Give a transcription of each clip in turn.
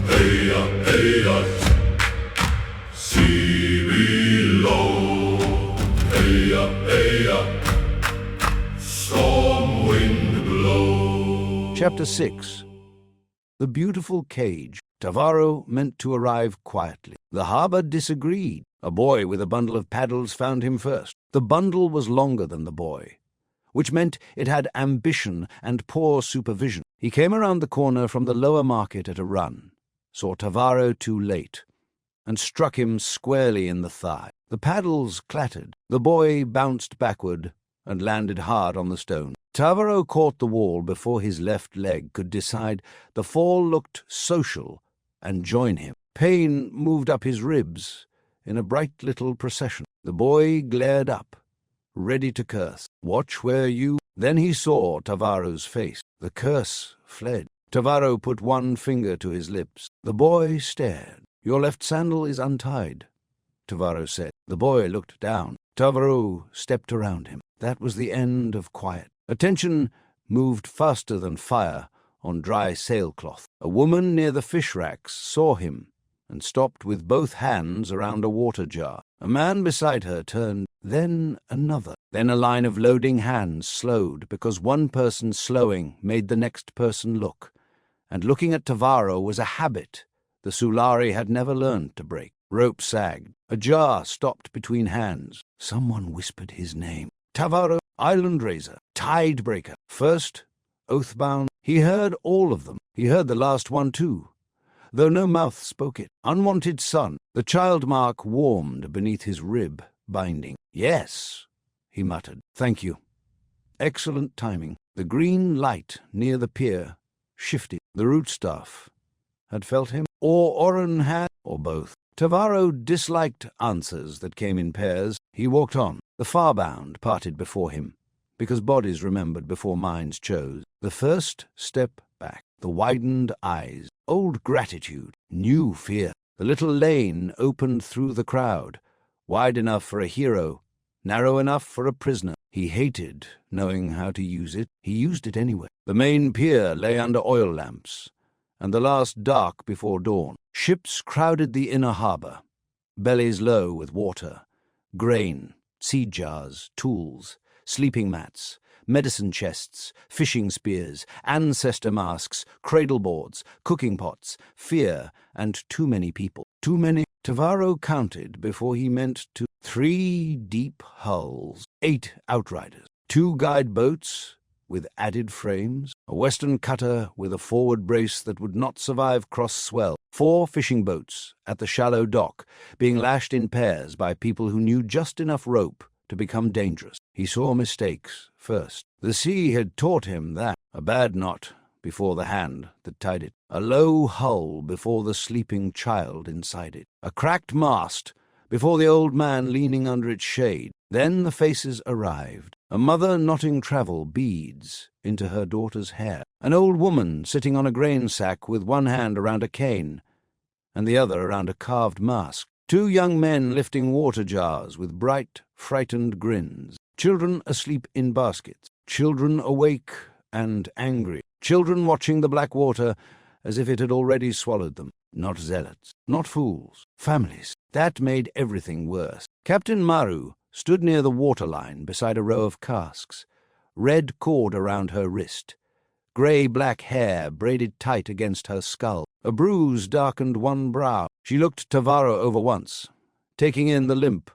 Eya, eya, see below. Eya, eya, storm wind blow. Chapter 6. The beautiful cage. Tavaro meant to arrive quietly. The harbor disagreed. A boy with a bundle of paddles found him first. The bundle was longer than the boy, which meant it had ambition and poor supervision. He came around the corner from the lower market at a run, saw Tavaro too late, and struck him squarely in the thigh. The paddles clattered. The boy bounced backward and landed hard on the stone. Tavaro caught the wall before his left leg could decide. The fall looked social and join him. Pain moved up his ribs in a bright little procession. The boy glared up, ready to curse. "Watch where you—" Then he saw Tavaro's face. The curse fled. Tavaro put one finger to his lips. The boy stared. "Your left sandal is untied," Tavaro said. The boy looked down. Tavaro stepped around him. That was the end of quiet. Attention moved faster than fire on dry sailcloth. A woman near the fish racks saw him and stopped with both hands around a water jar. A man beside her turned, then another. Then a line of loading hands slowed because one person slowing made the next person look. And looking at Tavaro was a habit the Sulari had never learned to break. Rope sagged. A jar stopped between hands. Someone whispered his name. Tavaro, Island Raiser, Tidebreaker. First, Oathbound. He heard all of them. He heard the last one too, though no mouth spoke it. Unwanted son. The child mark warmed beneath his rib binding. "Yes," he muttered. "Thank you. Excellent timing." The green light near the pier shifted. The rootstaff had felt him, or Oren had, or both. Tavaro disliked answers that came in pairs. He walked on. The Farbound parted before him, because bodies remembered before minds chose. The first step back, the widened eyes, old gratitude, new fear. The little lane opened through the crowd, wide enough for a hero, narrow enough for a prisoner. He hated knowing how to use it. He used it anyway. The main pier lay under oil lamps, and the last dark before dawn. Ships crowded the inner harbor, bellies low with water, grain, seed jars, tools, sleeping mats, medicine chests, fishing spears, ancestor masks, cradle boards, cooking pots, fear, and too many people. Too many. Tavaro counted before he meant to. 3 deep hulls, 8 outriders, 2 guide boats with added frames, a western cutter with a forward brace that would not survive cross-swell, 4 fishing boats at the shallow dock, being lashed in pairs by people who knew just enough rope to become dangerous. He saw mistakes first. The sea had taught him that. A bad knot before the hand that tied it. A low hull before the sleeping child inside it. A cracked mast before the old man leaning under its shade. Then the faces arrived. A mother knotting travel beads into her daughter's hair. An old woman sitting on a grain sack with one hand around a cane and the other around a carved mask. 2 young men lifting water jars with bright, frightened grins. Children asleep in baskets. Children awake and angry. Children watching the black water as if it had already swallowed them. Not zealots, not fools, families. That made everything worse. Captain Maru stood near the waterline beside a row of casks, red cord around her wrist, grey-black hair braided tight against her skull. A bruise darkened one brow. She looked Tavaro over once, taking in the limp,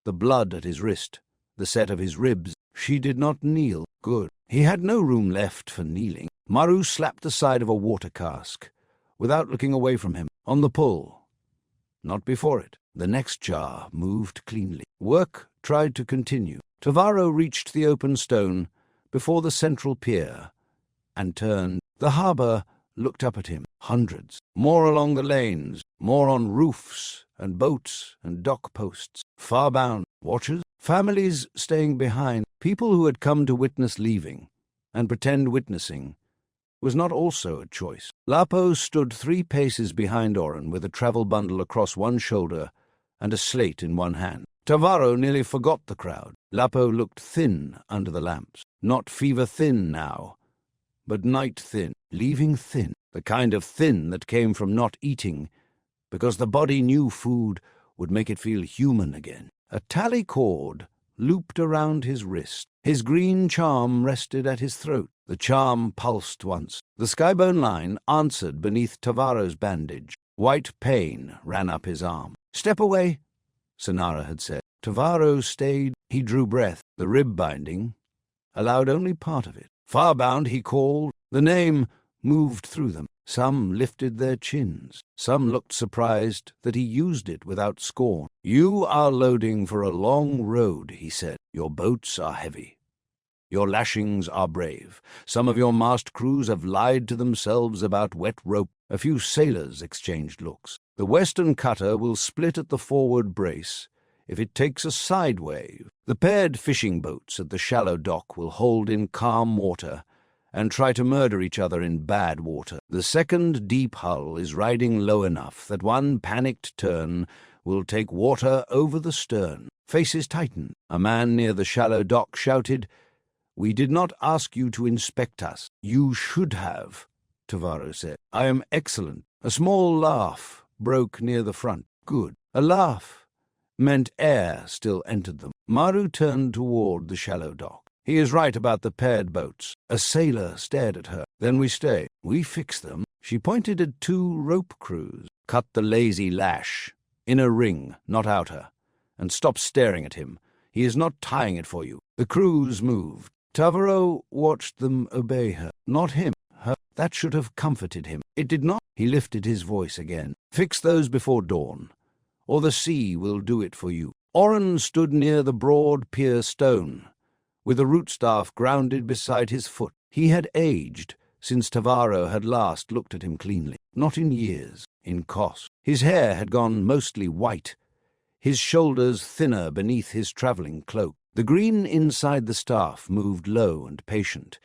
the blood at his wrist, the set of his ribs. She did not kneel. Good. He had no room left for kneeling. Maru slapped the side of a water cask, without looking away from him, on the pull. Not before it. The next jar moved cleanly. Work tried to continue. Tavaro reached the open stone before the central pier and turned. The harbor looked up at him. Hundreds. More along the lanes, more on roofs and boats and dock posts. Farbound. Watchers. Families staying behind. People who had come to witness leaving and pretend witnessing was not also a choice. Lapo stood 3 paces behind Oren with a travel bundle across one shoulder and a slate in one hand. Tavaro nearly forgot the crowd. Lapo looked thin under the lamps. Not fever-thin now, but night-thin, leaving thin. the kind of thin that came from not eating, because the body knew food would make it feel human again. A tally cord looped around his wrist. His green charm rested at his throat. The charm pulsed once. The skybone line answered beneath Tavaro's bandage. White pain ran up his arm. "Step away," Sonara had said. Tavaro stayed. He drew breath. The rib binding allowed only part of it. Farbound, he called. The name moved through them. Some lifted their chins. Some looked surprised that he used it without scorn. "You are loading for a long road," he said. "Your boats are heavy. Your lashings are brave. Some of your mast crews have lied to themselves about wet rope." A few sailors exchanged looks. "The western cutter will split at the forward brace if it takes a side wave. The paired fishing boats at the shallow dock will hold in calm water and try to murder each other in bad water. The second deep hull is riding low enough that one panicked turn will take water over the stern." Faces tightened. A man near the shallow dock shouted, "We did not ask you to inspect us." "You should have," Tavaro said. "I am excellent." A small laugh broke near the front. "Good." A laugh meant air still entered them. Maru turned toward the shallow dock. "He is right about the paired boats." A sailor stared at her. "Then we stay. We fix them." She pointed at 2 rope crews. "Cut the lazy lash. Inner ring, not outer. And stop staring at him. He is not tying it for you." The crews moved. Tavaro watched them obey her. Not him. Her. That should have comforted him. It did not. He lifted his voice again. "Fix those before dawn, or the sea will do it for you." Oren stood near the broad pier stone, with a rootstaff grounded beside his foot. He had aged since Tavaro had last looked at him cleanly. Not in years, in cost. His hair had gone mostly white, his shoulders thinner beneath his travelling cloak. The green inside the staff moved low and patient,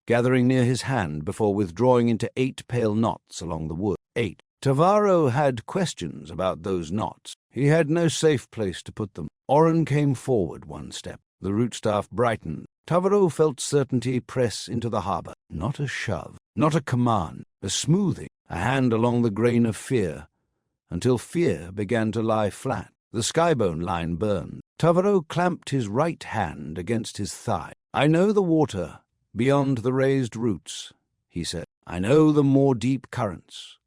gathering near his hand before withdrawing into 8 pale knots along the wood. 8. Tavaro had questions about those knots. He had no safe place to put them. Oren came forward 1 step. The rootstaff brightened. Tavaro felt certainty press into the harbour. Not a shove, not a command, a smoothing, a hand along the grain of fear, until fear began to lie flat. The skybone line burned. Tavaro clamped his right hand against his thigh. "I know the water beyond the raised roots," he said. "I know the Mawdeep currents.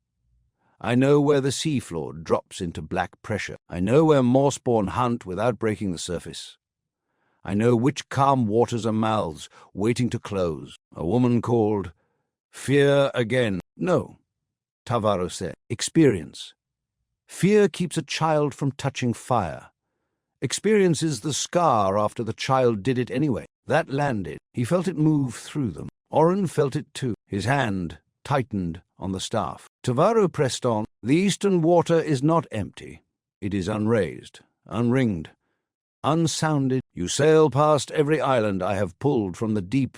I know where the seafloor drops into black pressure. I know where morspawn hunt without breaking the surface. I know which calm waters are mouths waiting to close." A woman called, "Fear again." "No," Tavaro said. "Experience. Fear keeps a child from touching fire. Experience is the scar after the child did it anyway." That landed. He felt it move through them. Oren felt it too. His hand tightened on the staff. Tavaro pressed on. "The eastern water is not empty. It is unraised, unringed, unsounded. You sail past every island I have pulled from the deep,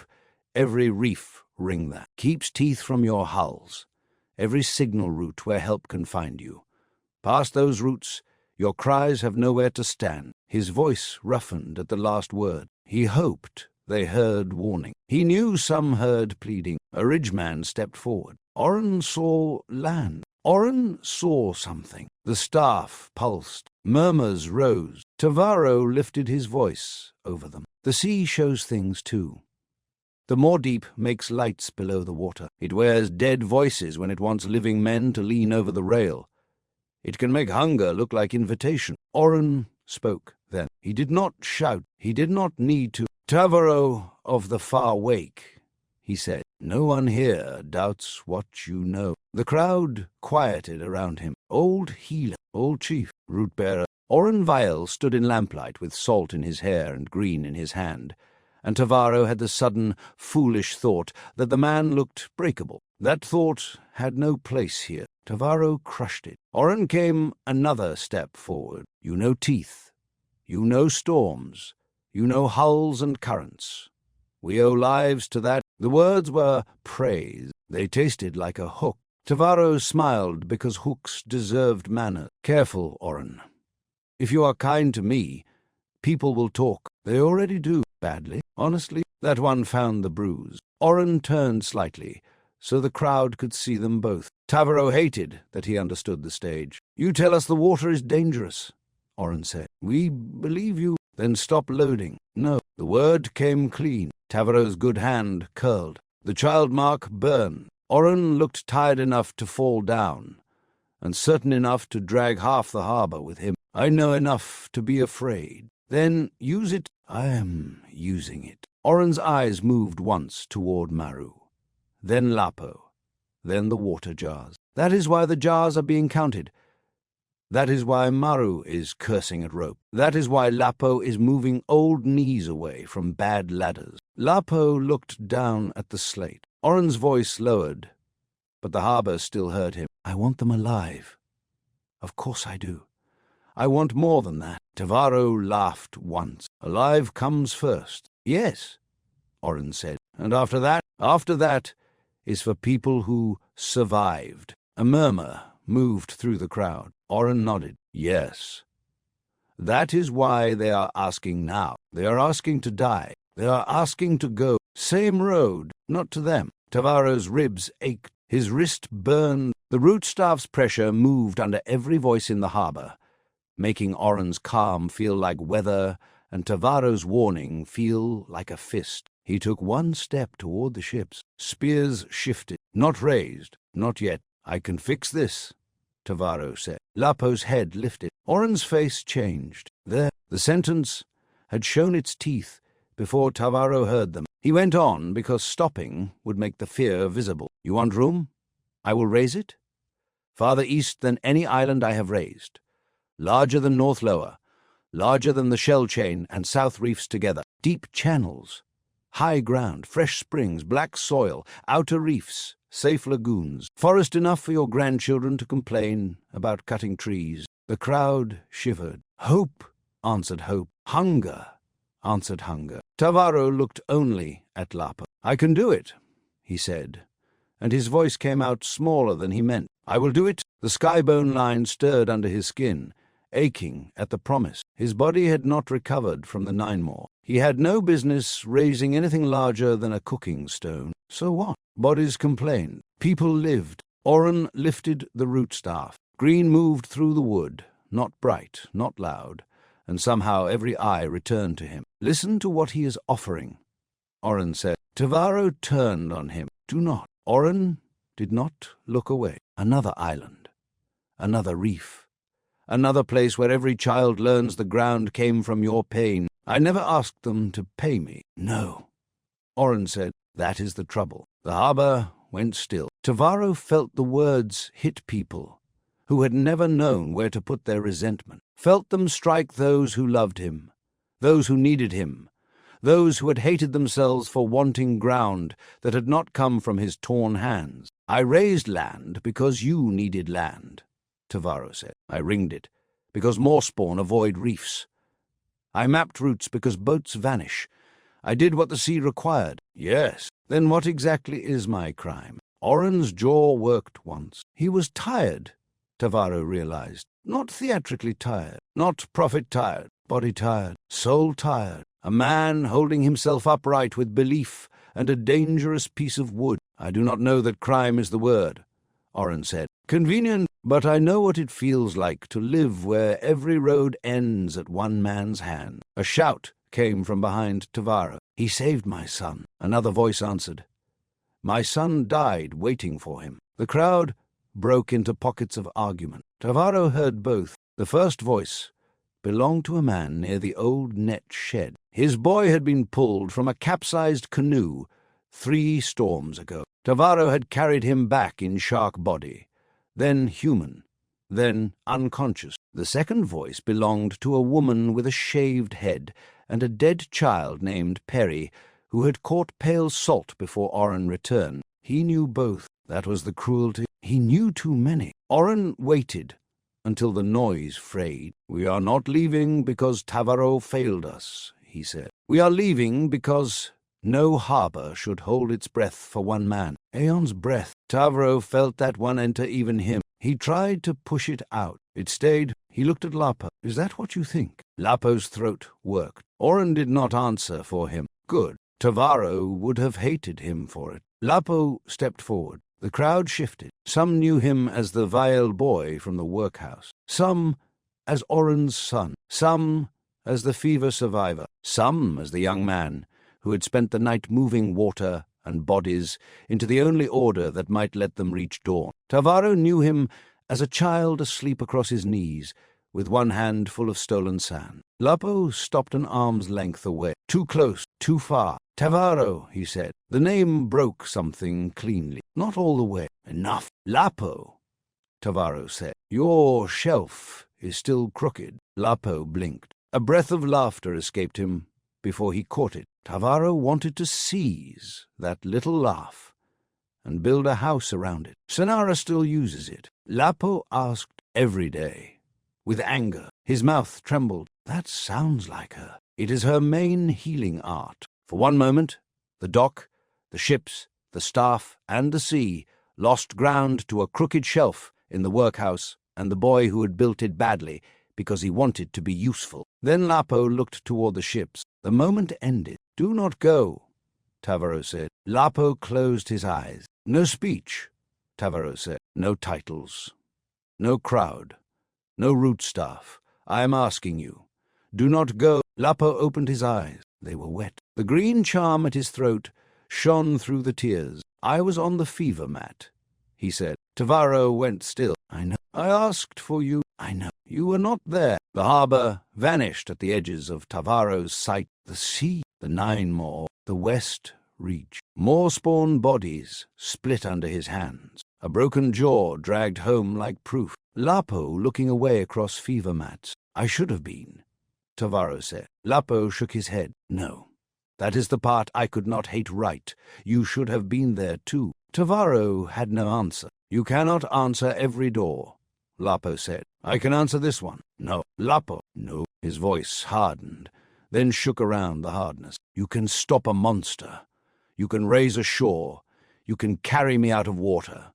every reef ring that keeps teeth from your hulls, every signal route where help can find you. Past those routes, your cries have nowhere to stand." His voice roughened at the last word. He hoped they heard warning. He knew some heard pleading. A ridgeman stepped forward. Oren saw land. Oren saw something. The staff pulsed. Murmurs rose. Tavaro lifted his voice over them. "The sea shows things too. The Mawdeep makes lights below the water. It wears dead voices when it wants living men to lean over the rail. It can make hunger look like invitation." Oren spoke then. He did not shout. He did not need to. "Tavaro of the far wake," he said. "No one here doubts what you know." The crowd quieted around him. Old healer, old chief, root-bearer. Oren Vial stood in lamplight with salt in his hair and green in his hand, and Tavaro had the sudden, foolish thought that the man looked breakable. That thought had no place here. Tavaro crushed it. Oren came another step forward. "You know teeth. You know storms. You know hulls and currents. We owe lives to that." The words were praise. They tasted like a hook. Tavaro smiled because hooks deserved manners. "Careful, Oren. If you are kind to me, people will talk. They already do. Badly. Honestly." That one found the bruise. Oren turned slightly, so the crowd could see them both. Tavaro hated that he understood the stage. "You tell us the water is dangerous," Oren said. "We believe you." "Then stop loading." "No." The word came clean. Tavaro's good hand curled. The child mark burned. Oren looked tired enough to fall down, and certain enough to drag half the harbor with him. "I know enough to be afraid." "Then use it." "I am using it." Oren's eyes moved once toward Maru, then Lapo, then the water jars. "That is why the jars are being counted. That is why Maru is cursing at rope. That is why Lapo is moving old knees away from bad ladders." Lapo looked down at the slate. Oren's voice lowered, but the harbor still heard him. "I want them alive. Of course I do. I want more than that." Tavaro laughed once. "Alive comes first." "Yes," Oren said. "And after that?" "After that is for people who survived." A murmur moved through the crowd. Oren nodded. "Yes. That is why they are asking now. They are asking to die. They are asking to go. Same road, not to them." Tavaro's ribs ached. His wrist burned. The root staff's pressure moved under every voice in the harbor, making Oren's calm feel like weather and Tavaro's warning feel like a fist. He took one step toward the ships. Spears shifted. "Not raised. Not yet. I can fix this," Tavaro said. Lapo's head lifted. Oren's face changed. There, the sentence had shown its teeth before Tavaro heard them. He went on because stopping would make the fear visible. "You want room? I will raise it. Farther east than any island I have raised. Larger than North Lower. Larger than the Shell Chain and South Reefs together. Deep channels. High ground, fresh springs, black soil, outer reefs, safe lagoons. Forest enough for your grandchildren to complain about cutting trees." The crowd shivered. "Hope," answered hope. "Hunger," answered hunger. Tavaro looked only at Lapo. "I can do it," he said, and his voice came out smaller than he meant. "I will do it." The sky-bone line stirred under his skin, aching at the promise. His body had not recovered from the 9 more. He had no business raising anything larger than a cooking stone. So what? Bodies complained. People lived. Oren lifted the root staff. Green moved through the wood, not bright, not loud, and somehow every eye returned to him. "Listen to what he is offering," Oren said. Tavaro turned on him. "Do not." Oren did not look away. "Another island. Another reef. Another place where every child learns the ground came from your pain. I never asked them to pay me." "No," Oren said. "That is the trouble." The harbor went still. Tavaro felt the words hit people who had never known where to put their resentment, felt them strike those who loved him, those who needed him, those who had hated themselves for wanting ground that had not come from his torn hands. "I raised land because you needed land," Tavaro said. "I ringed it because more spawn avoid reefs. I mapped routes because boats vanish. I did what the sea required." "Yes. Then what exactly is my crime?" Oren's jaw worked once. He was tired, Tavaro realized. Not theatrically tired, not profit-tired, body-tired, soul-tired. A man holding himself upright with belief and a dangerous piece of wood. "I do not know that crime is the word," Oren said. "Convenient, but I know what it feels like to live where every road ends at one man's hand." A shout came from behind Tavaro. "He saved my son," another voice answered. "My son died waiting for him." The crowd broke into pockets of argument. Tavaro heard both. The first voice belonged to a man near the old net shed. His boy had been pulled from a capsized canoe 3 storms ago. Tavaro had carried him back in shark body, then human, then unconscious. The second voice belonged to a woman with a shaved head and a dead child named Perry, who had caught pale salt before Oren returned. He knew both. That was the cruelty. He knew too many. Oren waited until the noise frayed. "We are not leaving because Tavaro failed us," he said. "We are leaving because no harbor should hold its breath for one man." Aeon's breath. Tavaro felt that one enter even him. He tried to push it out. It stayed. He looked at Lapo. "Is that what you think?" Lapo's throat worked. Oren did not answer for him. Good. Tavaro would have hated him for it. Lapo stepped forward. The crowd shifted. Some knew him as the vile boy from the workhouse. Some as Oren's son. Some as the fever survivor. Some as the young man who had spent the night moving water and bodies into the only order that might let them reach dawn. Tavaro knew him as a child asleep across his knees, with one hand full of stolen sand. Lapo stopped an arm's length away. Too close, too far. Tavaro, he said. The name broke something cleanly. Not all the way. Enough. Lapo, Tavaro said. Your shelf is still crooked. Lapo blinked. A breath of laughter escaped him before he caught it. Tavaro wanted to seize that little laugh and build a house around it. Sonara still uses it. Lapo asked every day, with anger. His mouth trembled. That sounds like her. It is her main healing art. For one moment, the dock, the ships, the staff, and the sea lost ground to a crooked shelf in the workhouse and the boy who had built it badly because he wanted to be useful. Then Lapo looked toward the ships. The moment ended. Do not go, Tavaro said. Lapo closed his eyes. No speech, Tavaro said. No titles. No crowd. No root staff. I am asking you. Do not go. Lapo opened his eyes. They were wet. The green charm at his throat shone through the tears. I was on the fever mat, he said. Tavaro went still. I know. I asked for you. I know. You were not there. The harbour vanished at the edges of Tavaro's sight. The sea, the 9 more, the west reach. More spawn bodies split under his hands. A broken jaw dragged home like proof. Lapo looking away across fever mats. I should have been, Tavaro said. Lapo shook his head. No, that is the part I could not hate right. You should have been there too. Tavaro had no answer. You cannot answer every door, Lapo said. I can answer this one. No. Lapo. No. His voice hardened, then shook around the hardness. You can stop a monster. You can raise a shore. You can carry me out of water.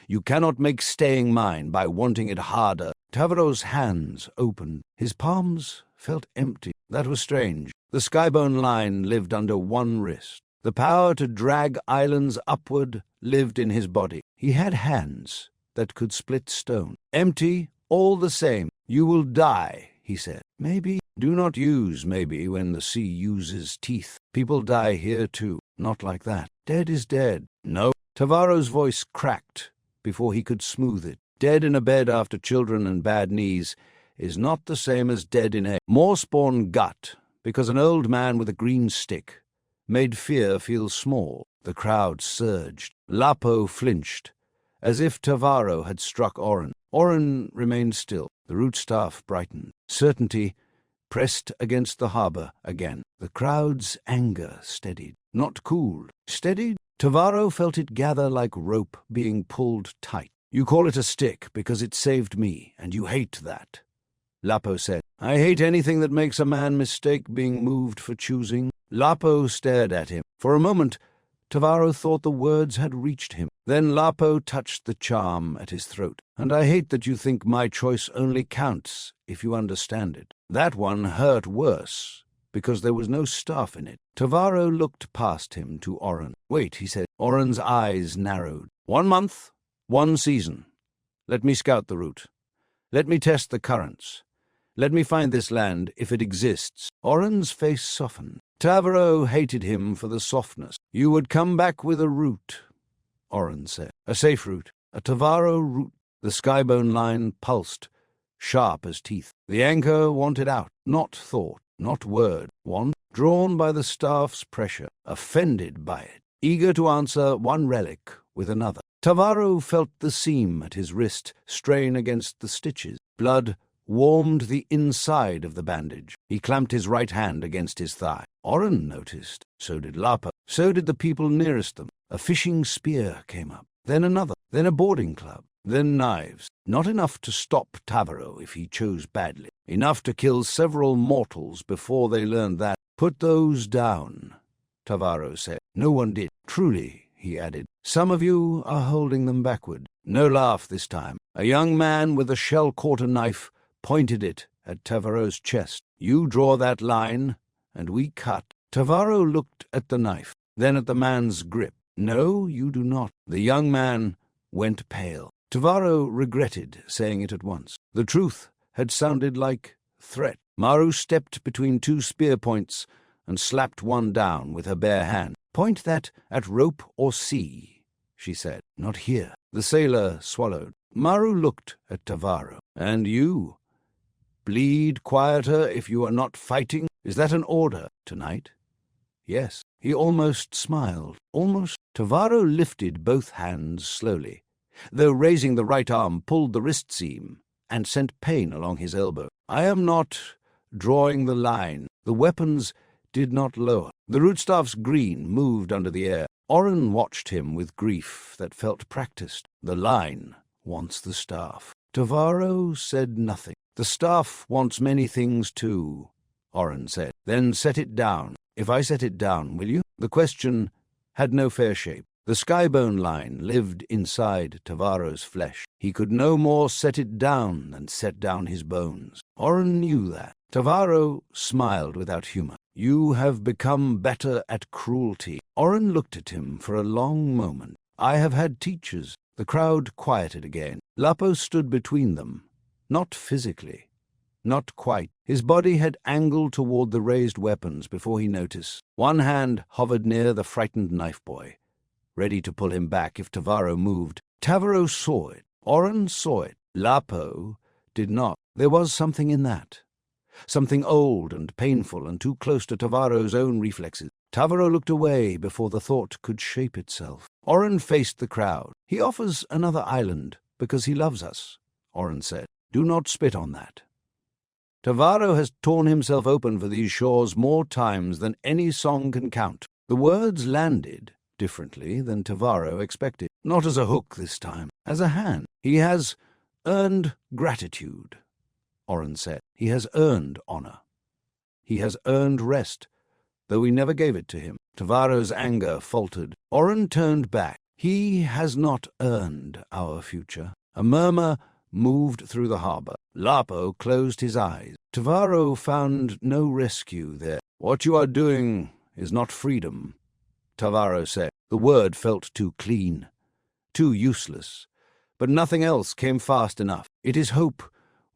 You cannot make staying mine by wanting it harder. Tavaro's hands opened. His palms felt empty. That was strange. The skybone line lived under one wrist. The power to drag islands upward lived in his body. He had hands that could split stone. Empty, all the same. You will die, he said. Maybe. Do not use maybe when the sea uses teeth. People die here too. Not like that. Dead is dead. No. Tavaro's voice cracked before he could smooth it. Dead in a bed after children and bad knees is not the same as dead in a more spawn gut, because an old man with a green stick made fear feel small. The crowd surged. Lapo flinched, as if Tavaro had struck Oren. Oren remained still. The root staff brightened. Certainty pressed against the harbour again. The crowd's anger steadied, not cooled. Steadied? Tavaro felt it gather like rope being pulled tight. You call it a stick because it saved me, and you hate that, Lapo said. I hate anything that makes a man mistake being moved for choosing. Lapo stared at him. For a moment, Tavaro thought the words had reached him. Then Lapo touched the charm at his throat. And I hate that you think my choice only counts if you understand it. That one hurt worse, because there was no staff in it. Tavaro looked past him to Oren. Wait, he said. Oren's eyes narrowed. 1 month, 1 season. Let me scout the route. Let me test the currents. Let me find this land if it exists. Oren's face softened. Tavaro hated him for the softness. You would come back with a route, Oren said. A safe route. A Tavaro route. The skybone line pulsed, sharp as teeth. The anchor wanted out, not thought, not word. One, drawn by the staff's pressure, offended by it, eager to answer one relic with another. Tavaro felt the seam at his wrist strain against the stitches. Blood warmed the inside of the bandage. He clamped his right hand against his thigh. Oren noticed. So did Lapo. So did the people nearest them. A fishing spear came up. Then another. Then a boarding club. Then knives. Not enough to stop Tavaro if he chose badly. Enough to kill several mortals before they learned that. Put those down, Tavaro said. No one did. Truly, he added. Some of you are holding them backward. No laugh this time. A young man with a shell-quarter knife pointed it at Tavaro's chest. You draw that line, and we cut. Tavaro looked at the knife, then at the man's grip. No, you do not. The young man went pale. Tavaro regretted saying it at once. The truth had sounded like threat. Maru stepped between two spear points and slapped one down with her bare hand. "Point that at rope or sea," she said. "Not here." The sailor swallowed. Maru looked at Tavaro. "And you? Bleed quieter if you are not fighting? Is that an order tonight?" "Yes." He almost smiled. Almost. Tavaro lifted both hands slowly, though raising the right arm pulled the wrist seam and sent pain along his elbow. "I am not drawing the line." The weapons did not lower. The rootstaff's green moved under the air. Oren watched him with grief that felt practiced. "The line wants the staff." Tavaro said nothing. "The staff wants many things too," Oren said. "Then set it down." "If I set it down, will you?" The question had no fair shape. The skybone line lived inside Tavaro's flesh. He could no more set it down than set down his bones. Oren knew that. Tavaro smiled without humor. "You have become better at cruelty." Oren looked at him for a long moment. "I have had teachers." The crowd quieted again. Lapo stood between them. Not physically. Not quite. His body had angled toward the raised weapons before he noticed. One hand hovered near the frightened knife boy, ready to pull him back if Tavaro moved. Tavaro saw it. Oren saw it. Lapo did not. There was something in that. Something old and painful and too close to Tavaro's own reflexes. Tavaro looked away before the thought could shape itself. Oren faced the crowd. "He offers another island because he loves us," Oren said. "Do not spit on that. Tavaro has torn himself open for these shores more times than any song can count." The words landed differently than Tavaro expected. Not as a hook this time, as a hand. "He has earned gratitude," Oren said. "He has earned honor. He has earned rest, though we never gave it to him." Tavaro's anger faltered. Oren turned back. "He has not earned our future." A murmur moved through the harbor. Lapo closed his eyes. Tavaro found no rescue there. "What you are doing is not freedom," Tavaro said. The word felt too clean, too useless, but nothing else came fast enough. "It is hope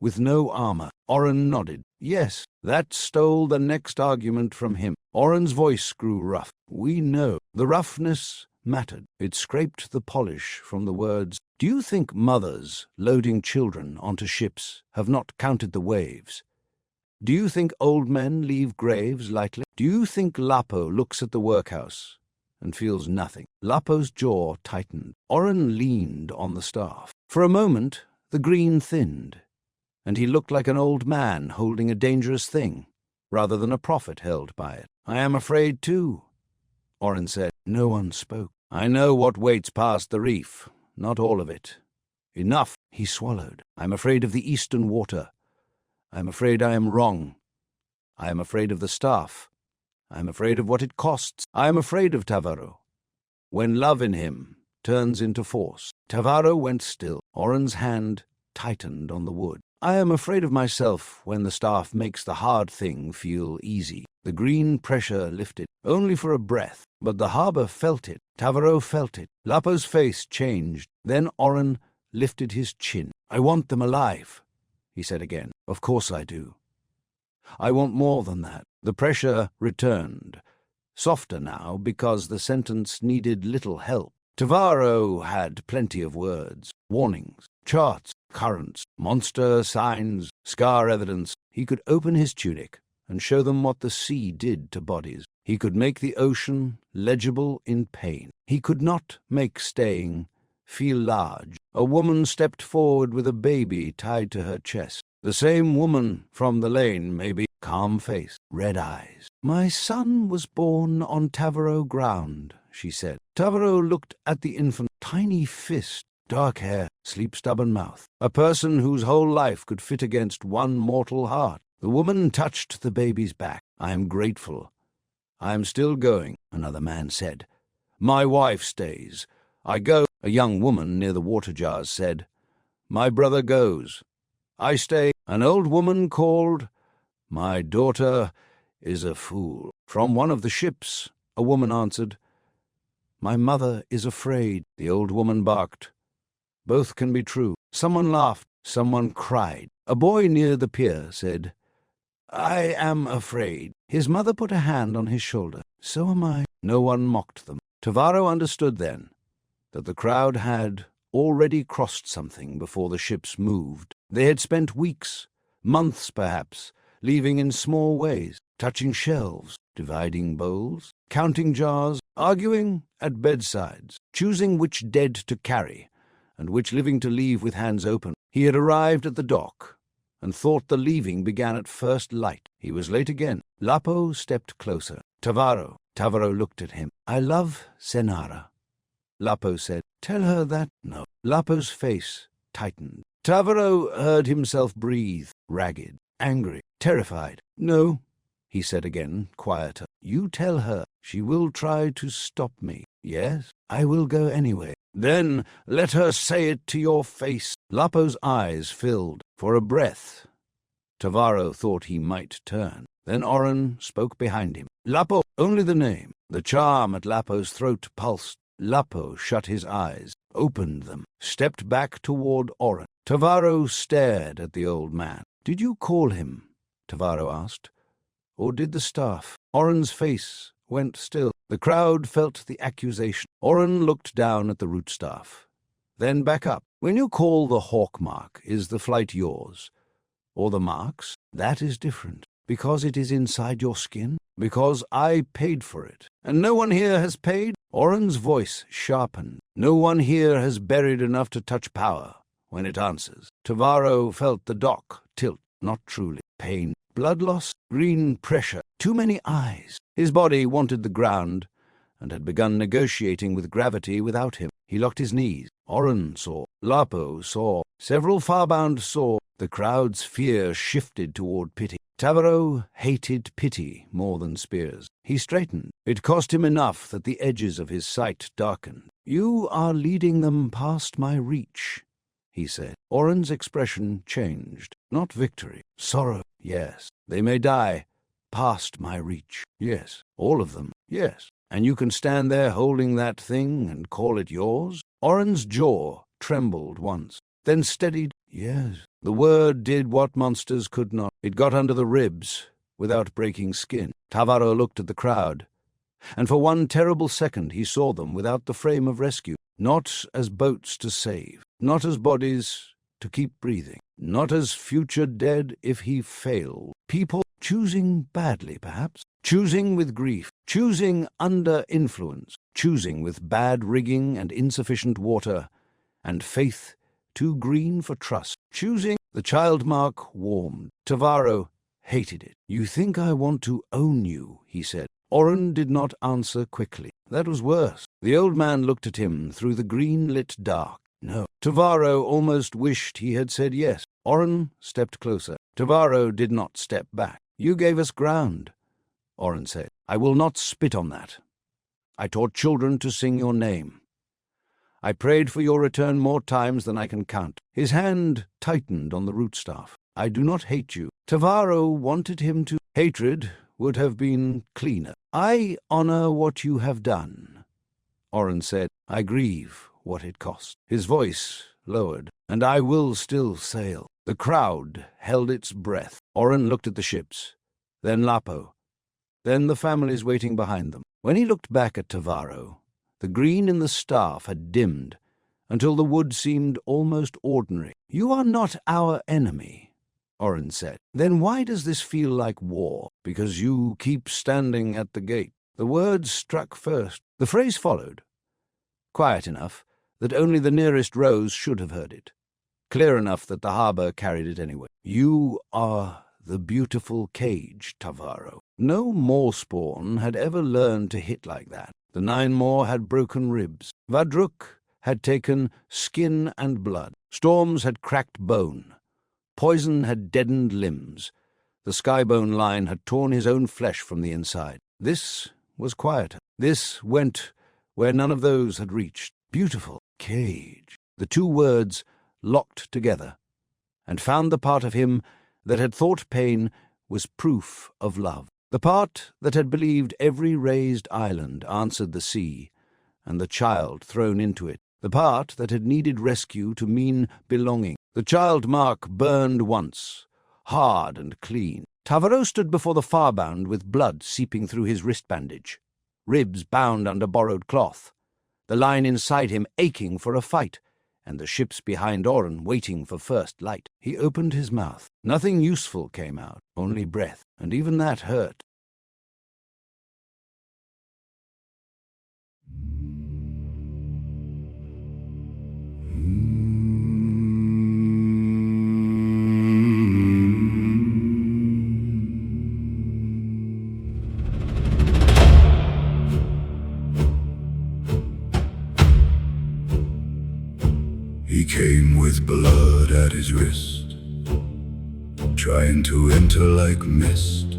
with no armor." Oren nodded. "Yes." That stole the next argument from him. Oren's voice grew rough. "We know." The roughness mattered. It scraped the polish from the words. "Do you think mothers loading children onto ships have not counted the waves? Do you think old men leave graves lightly? Do you think Lapo looks at the workhouse and feels nothing?" Lapo's jaw tightened. Oren leaned on the staff. For a moment, the green thinned, and he looked like an old man holding a dangerous thing, rather than a prophet held by it. "I am afraid too," Oren said. No one spoke. "I know what waits past the reef. Not all of it. Enough." He swallowed. "I'm afraid of the eastern water. I'm afraid I am wrong. I am afraid of the staff. I am afraid of what it costs. I am afraid of Tavaro. When love in him turns into force." Tavaro went still. Oren's hand tightened on the wood. "I am afraid of myself when the staff makes the hard thing feel easy." The green pressure lifted, only for a breath, but the harbor felt it. Tavaro felt it. Lapo's face changed. Then Oren lifted his chin. "I want them alive," he said again. "Of course I do. I want more than that." The pressure returned, softer now because the sentence needed little help. Tavaro had plenty of words, warnings, charts, currents, monster signs, scar evidence. He could open his tunic and show them what the sea did to bodies. He could make the ocean legible in pain. He could not make staying feel large. A woman stepped forward with a baby tied to her chest. The same woman from the lane, maybe. Calm face, red eyes. "My son was born on Tavaro ground," she said. Tavaro looked at the infant. Tiny fist, dark hair, sleep-stubborn mouth. A person whose whole life could fit against one mortal heart. The woman touched the baby's back. "I am grateful. I am still going," another man said. "My wife stays. I go." A young woman near the water jars said, "My brother goes. I stay." An old woman called, "My daughter is a fool." From one of the ships, a woman answered, My mother is afraid, the old woman barked. Both can be true. Someone laughed. Someone cried. A boy near the pier said, I am afraid. His mother put a hand on his shoulder. So am I. No one mocked them. Tavaro understood then that the crowd had already crossed something before the ships moved. They had spent weeks, months perhaps, leaving in small ways, touching shelves, dividing bowls, counting jars, arguing at bedsides, choosing which dead to carry and which living to leave with hands open. He had arrived at the dock and thought the leaving began at first light. He was late again. Lapo stepped closer. Tavaro. Tavaro looked at him. I love Senara. Lapo said, tell her that. No. Lapo's face tightened. Tavaro heard himself breathe, ragged, angry, terrified. No, he said again, quieter. You tell her. She will try to stop me. Yes, I will go anyway. Then let her say it to your face. Lapo's eyes filled. For a breath, Tavaro thought he might turn. Then Oren spoke behind him. Lapo, only the name. The charm at Lapo's throat pulsed. Lapo shut his eyes, opened them, stepped back toward Oren. Tavaro stared at the old man. Did you call him? Tavaro asked. Or did the staff? Oren's face went still. The crowd felt the accusation. Oren looked down at the root staff, then back up. When you call the hawk mark, is the flight yours? Or the marks? That is different. Because it is inside your skin? Because I paid for it. And no one here has paid? Oren's voice sharpened. No one here has buried enough to touch power when it answers. Tavaro felt the dock tilt. Not truly. Pain. Blood loss. Green pressure. Too many eyes. His body wanted the ground and had begun negotiating with gravity without him. He locked his knees. Oren saw. Lapo saw. Several Farbound saw. The crowd's fear shifted toward pity. Tavaro hated pity more than spears. He straightened. It cost him enough that the edges of his sight darkened. You are leading them past my reach, he said. Oren's expression changed. Not victory. Sorrow. Yes. They may die. Past my reach. Yes. All of them. Yes. And you can stand there holding that thing and call it yours? Oren's jaw trembled once, then steadied. Yes. The word did what monsters could not. It got under the ribs without breaking skin. Tavaro looked at the crowd, and for one terrible second he saw them without the frame of rescue, not as boats to save, not as bodies to keep breathing, not as future dead if he failed. People choosing badly, perhaps, choosing with grief, choosing under influence, choosing with bad rigging and insufficient water, and faith too green for trust, choosing. The child mark warmed. Tavaro hated it. You think I want to own you, he said. Oren did not answer quickly. That was worse. The old man looked at him through the green-lit dark. No. Tavaro almost wished he had said yes. Oren stepped closer. Tavaro did not step back. You gave us ground, Oren said. I will not spit on that. I taught children to sing your name. I prayed for your return more times than I can count. His hand tightened on the root staff. I do not hate you. Tavaro wanted him to. Hatred would have been cleaner. I honor what you have done, Oren said. I grieve what it cost. His voice lowered. And I will still sail. The crowd held its breath. Oren looked at the ships, then Lapo, then the families waiting behind them. When he looked back at Tavaro, the green in the staff had dimmed until the wood seemed almost ordinary. You are not our enemy, Oren said. Then why does this feel like war? Because you keep standing at the gate. The words struck first. The phrase followed, quiet enough that only the nearest rows should have heard it, clear enough that the harbor carried it anyway. You are the beautiful cage, Tavaro. No Moorspawn had ever learned to hit like that. The 9 more had broken ribs. Vadruk had taken skin and blood. Storms had cracked bone. Poison had deadened limbs. The Skybone line had torn his own flesh from the inside. This was quieter. This went where none of those had reached. Beautiful cage. The 2 words locked together, and found the part of him that had thought pain was proof of love. The part that had believed every raised island answered the sea, and the child thrown into it, the part that had needed rescue to mean belonging. The child mark burned once, hard and clean. Tavaro stood before the Farbound with blood seeping through his wrist bandage, ribs bound under borrowed cloth, the line inside him aching for a fight, and the ships behind Oren waiting for first light. He opened his mouth. Nothing useful came out, only breath, and even that hurt. He came with blood at his wrist, trying to enter like mist.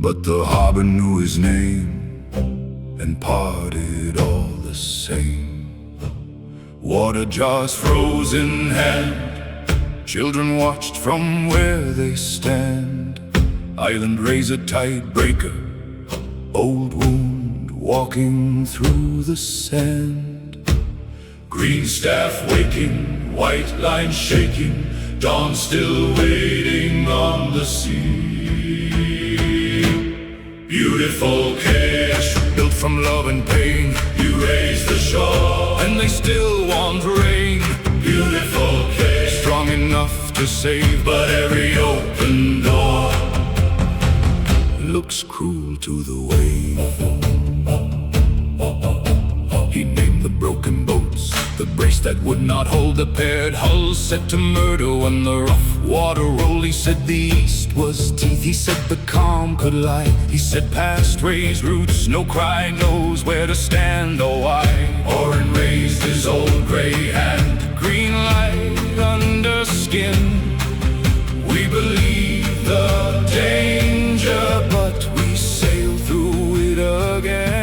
But the harbor knew his name and parted all the same. Water jars froze in hand, children watched from where they stand. Island razor tide breaker, old wound walking through the sand. Green staff waking, white line shaking, dawn still waiting on the sea. Beautiful cage, built from love and pain, you raise the shore, and they still want rain. Beautiful cage, strong enough to save, but every open door looks cruel to the wave. He named the broken boats, the brace that would not hold the paired hulls, set to murder when the rough water rolled. He said the east was teeth, he said the calm could lie. He said past raised roots, no cry knows where to stand or why. Oren raised his old gray hand, green light under skin. We believe the danger, but we sail through it again.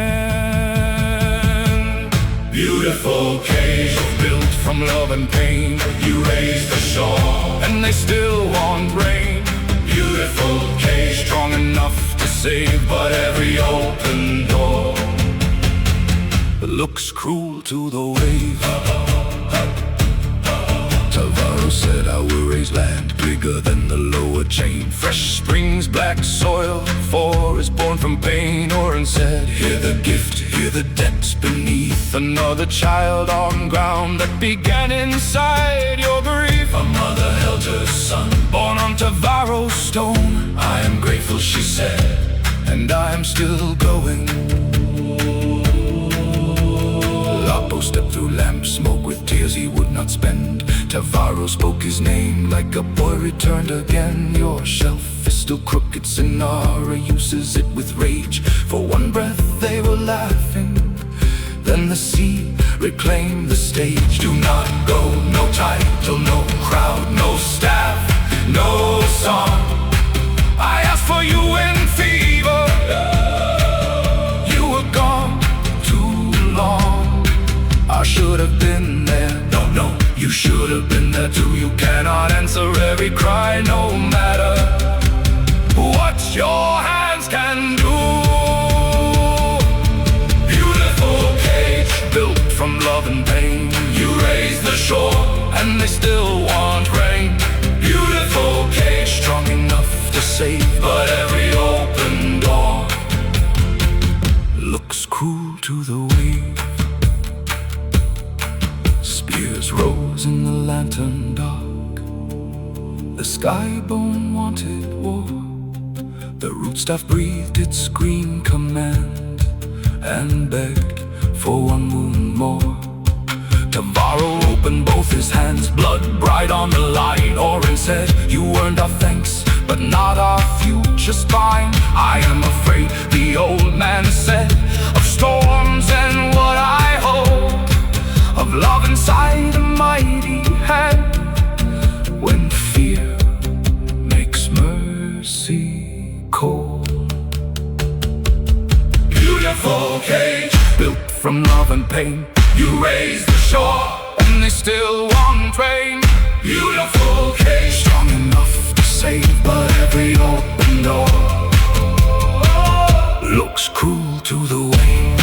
Beautiful cage, built from love and pain, you raise the shore, and they still want rain. Beautiful cage, strong enough to save, but every open door looks cruel to the wave. Tavaro said I will raise land bigger than the lower chain. Fresh springs, black soil, forest born from pain. Oren said, hear the gift, hear the depths beneath. Another child on ground that began inside your grief. A mother held her son, born on Tavaro's stone. I am grateful, she said, and I am still going. Lapo stepped through lamp smoke with tears he would not spend. Tavaro spoke his name like a boy returned again. Your shelf is still crooked, Sulari uses it with rage. For one breath they were laughing, then the sea reclaimed the stage. Do not go, no title, no crowd, no staff, no song. I asked for you in fever, you were gone too long. I should have been there, no, you should have been there too. You cannot answer every cry, no matter what your hands can do. Beautiful cage, built from love and pain, you raise the shore, and they still want rain. Beautiful cage, strong enough to save, but every open door looks cruel to the wave. Spears rose in the lantern dark, the sky-bone wanted war. The rootstaff breathed its green command and begged for one wound more. Tavaro opened both his hands, blood bright on the line. Oren said, you earned our thanks, but not our future spine. I am afraid, the old man said, of storms and what I hold, of love inside a mighty hand. When fear makes mercy cold. Beautiful cage, built from love and pain, you raise the shore, and they still want rain. Beautiful cage, strong enough to save, but every open door looks cruel to the wave.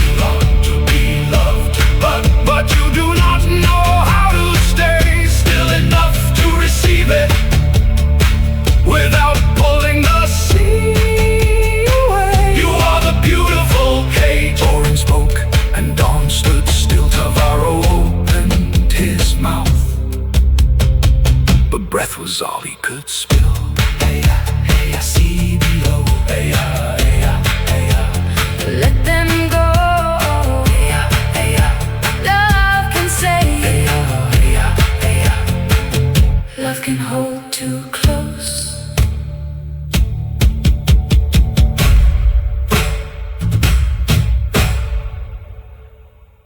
can hold too close.